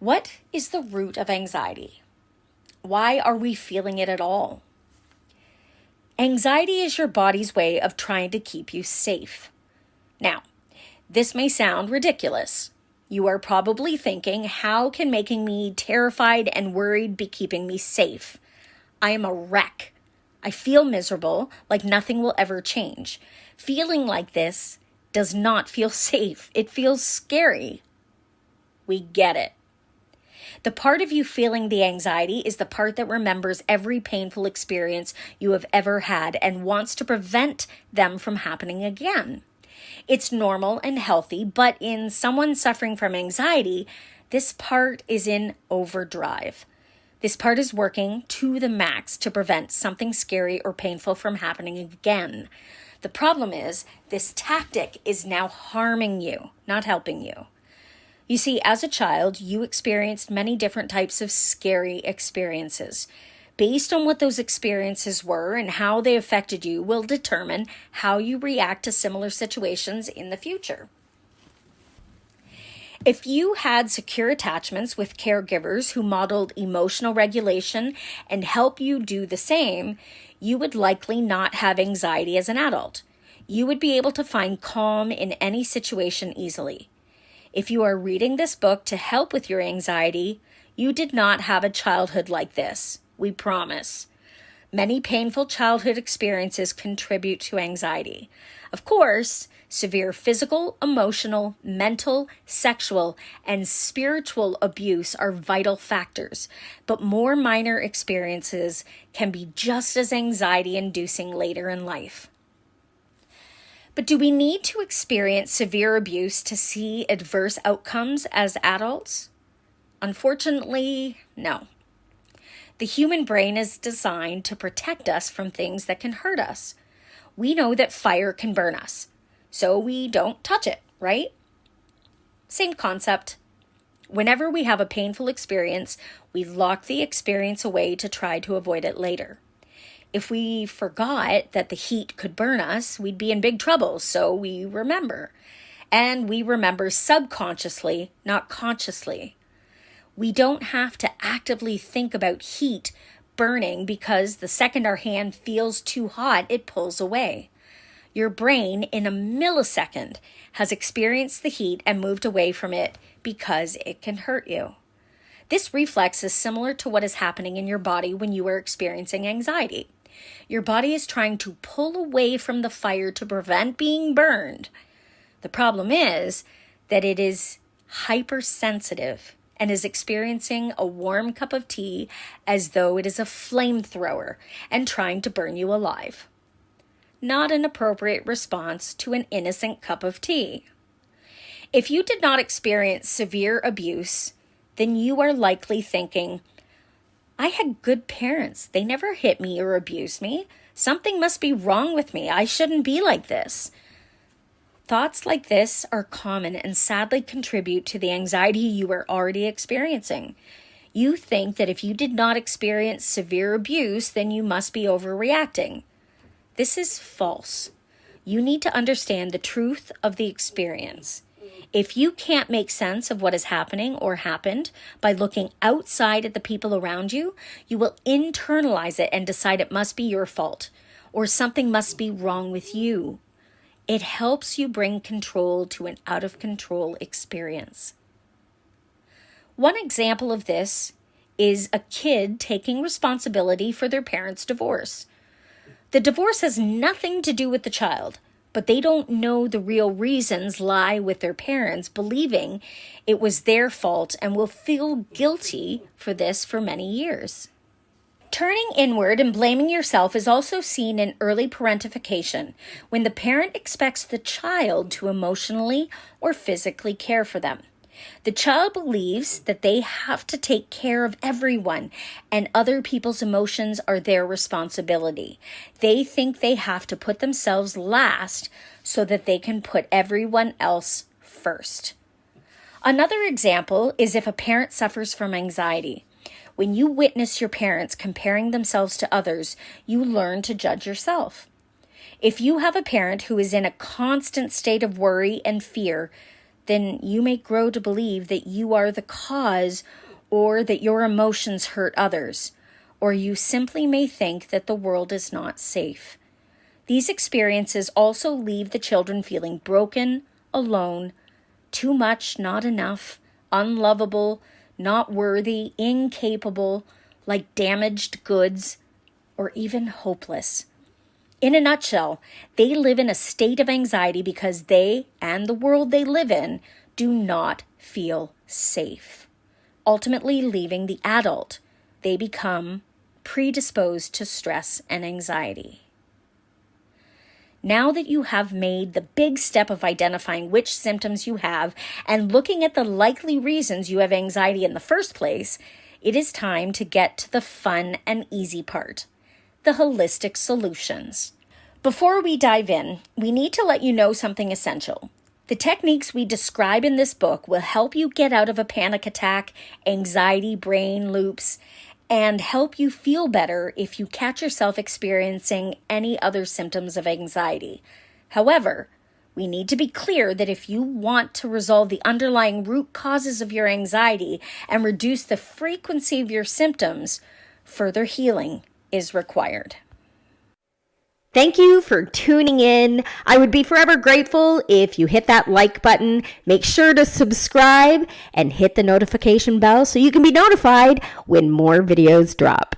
What is the root of anxiety? Why are we feeling it at all? Anxiety is your body's way of trying to keep you safe. Now, this may sound ridiculous. You are probably thinking, how can making me terrified and worried be keeping me safe? I am a wreck. I feel miserable, like nothing will ever change. Feeling like this does not feel safe. It feels scary. We get it. The part of you feeling the anxiety is the part that remembers every painful experience you have ever had and wants to prevent them from happening again. It's normal and healthy, but in someone suffering from anxiety, this part is in overdrive. This part is working to the max to prevent something scary or painful from happening again. The problem is, this tactic is now harming you, not helping you. You see, as a child, you experienced many different types of scary experiences. Based on what those experiences were and how they affected you will determine how you react to similar situations in the future. If you had secure attachments with caregivers who modeled emotional regulation and help you do the same, you would likely not have anxiety as an adult. You would be able to find calm in any situation easily. If you are reading this book to help with your anxiety, you did not have a childhood like this. We promise. Many painful childhood experiences contribute to anxiety. Of course, severe physical, emotional, mental, sexual, and spiritual abuse are vital factors, but more minor experiences can be just as anxiety-inducing later in life. But do we need to experience severe abuse to see adverse outcomes as adults? Unfortunately, no. The human brain is designed to protect us from things that can hurt us. We know that fire can burn us, so we don't touch it, right? Same concept. Whenever we have a painful experience, we lock the experience away to try to avoid it later. If we forgot that the heat could burn us, we'd be in big trouble, so we remember. And we remember subconsciously, not consciously. We don't have to actively think about heat burning because the second our hand feels too hot, it pulls away. Your brain, in a millisecond, has experienced the heat and moved away from it because it can hurt you. This reflex is similar to what is happening in your body when you are experiencing anxiety. Your body is trying to pull away from the fire to prevent being burned. The problem is that it is hypersensitive and is experiencing a warm cup of tea as though it is a flamethrower and trying to burn you alive. Not an appropriate response to an innocent cup of tea. If you did not experience severe abuse, then you are likely thinking, I had good parents. They never hit me or abused me. Something must be wrong with me. I shouldn't be like this. Thoughts like this are common and sadly contribute to the anxiety you are already experiencing. You think that if you did not experience severe abuse, then you must be overreacting. This is false. You need to understand the truth of the experience. If you can't make sense of what is happening or happened by looking outside at the people around you, you will internalize it and decide it must be your fault or something must be wrong with you. It helps you bring control to an out-of-control experience. One example of this is a kid taking responsibility for their parents' divorce. The divorce has nothing to do with the child, but they don't know the real reasons lie with their parents believing it was their fault and will feel guilty for this for many years. Turning inward and blaming yourself is also seen in early parentification, when the parent expects the child to emotionally or physically care for them. The child believes that they have to take care of everyone and other people's emotions are their responsibility. They think they have to put themselves last so that they can put everyone else first. Another example is if a parent suffers from anxiety. When you witness your parents comparing themselves to others, you learn to judge yourself. If you have a parent who is in a constant state of worry and fear, then you may grow to believe that you are the cause or that your emotions hurt others, or you simply may think that the world is not safe. These experiences also leave the children feeling broken, alone, too much, not enough, unlovable, not worthy, incapable, like damaged goods, or even hopeless. In a nutshell, they live in a state of anxiety because they and the world they live in do not feel safe, ultimately leaving the adult. They become predisposed to stress and anxiety. Now that you have made the big step of identifying which symptoms you have and looking at the likely reasons you have anxiety in the first place, it is time to get to the fun and easy part, the holistic solutions. Before we dive in, we need to let you know something essential. The techniques we describe in this book will help you get out of a panic attack, anxiety brain loops, and help you feel better if you catch yourself experiencing any other symptoms of anxiety. However, we need to be clear that if you want to resolve the underlying root causes of your anxiety and reduce the frequency of your symptoms, further healing is required. Thank you for tuning in. I would be forever grateful if you hit that like button. Make sure to subscribe and hit the notification bell so you can be notified when more videos drop.